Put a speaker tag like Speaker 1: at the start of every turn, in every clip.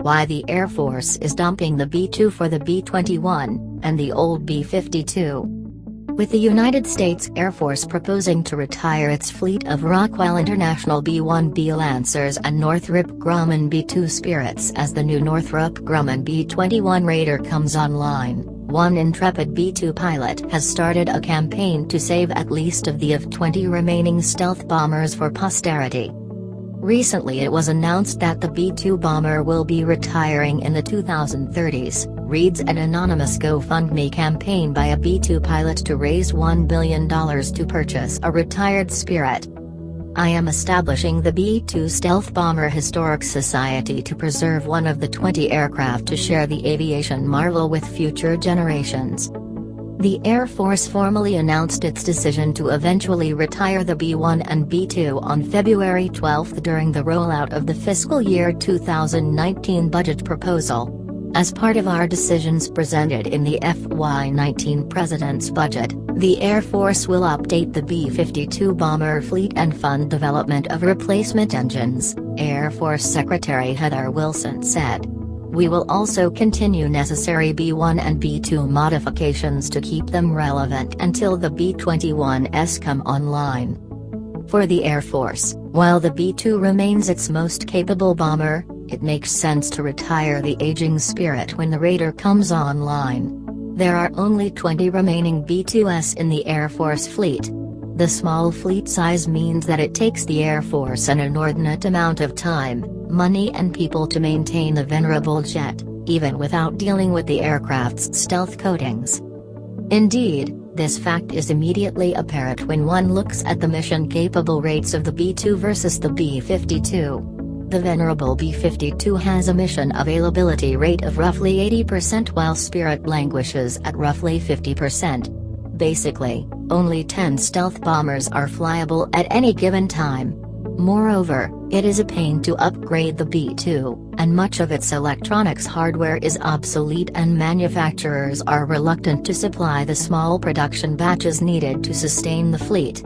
Speaker 1: Why the Air Force is dumping the B-2 for the B-21, and the old B-52. With the United States Air Force proposing to retire its fleet of Rockwell International B-1B Lancers and Northrop Grumman B-2 Spirits as the new Northrop Grumman B-21 Raider comes online, one intrepid B-2 pilot has started a campaign to save at least of the F-20 remaining stealth bombers for posterity. Recently it was announced that the B-2 bomber will be retiring in the 2030s, reads an anonymous GoFundMe campaign by a B-2 pilot to raise $1 billion to purchase a retired Spirit. I am establishing the B-2 Stealth Bomber Historic Society to preserve one of the 20 aircraft to share the aviation marvel with future generations. The Air Force formally announced its decision to eventually retire the B-1 and B-2 on February 12 during the rollout of the fiscal year 2019 budget proposal. As part of our decisions presented in the FY19 President's budget, the Air Force will update the B-52 bomber fleet and fund development of replacement engines, Air Force Secretary Heather Wilson said. We will also continue necessary B-1 and B-2 modifications to keep them relevant until the B-21s come online. For the Air Force, while the B-2 remains its most capable bomber, it makes sense to retire the aging Spirit when the Raider comes online. There are only 20 remaining B-2s in the Air Force fleet. The small fleet size means that it takes the Air Force an inordinate amount of time, money and people to maintain the venerable jet, even without dealing with the aircraft's stealth coatings. Indeed, this fact is immediately apparent when one looks at the mission-capable rates of the B-2 versus the B-52. The venerable B-52 has a mission availability rate of roughly 80% while Spirit languishes at roughly 50%. Basically, only 10 stealth bombers are flyable at any given time. Moreover, it is a pain to upgrade the B-2, and much of its electronics hardware is obsolete and manufacturers are reluctant to supply the small production batches needed to sustain the fleet.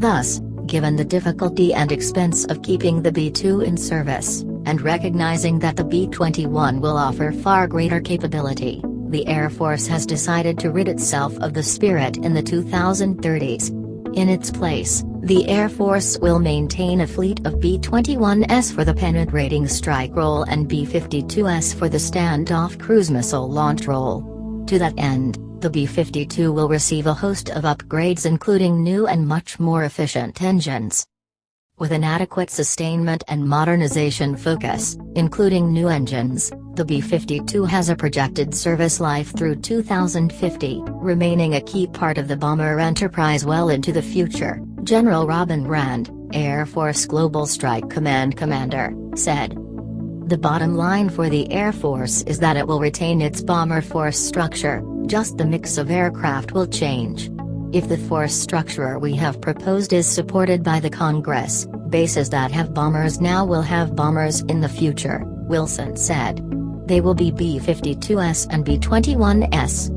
Speaker 1: Thus, given the difficulty and expense of keeping the B-2 in service, and recognizing that the B-21 will offer far greater capability, the Air Force has decided to rid itself of the Spirit in the 2030s. In its place, the Air Force will maintain a fleet of B-21s for the penetrating strike role and B-52s for the standoff cruise missile launch role. To that end, the B-52 will receive a host of upgrades including new and much more efficient engines. With an adequate sustainment and modernization focus, including new engines, the B-52 has a projected service life through 2050, remaining a key part of the bomber enterprise well into the future, General Robin Rand, Air Force Global Strike Command Commander, said. The bottom line for the Air Force is that it will retain its bomber force structure, just the mix of aircraft will change. If the force structure we have proposed is supported by the Congress, bases that have bombers now will have bombers in the future, Wilson said. They will be B-52s and B-21s.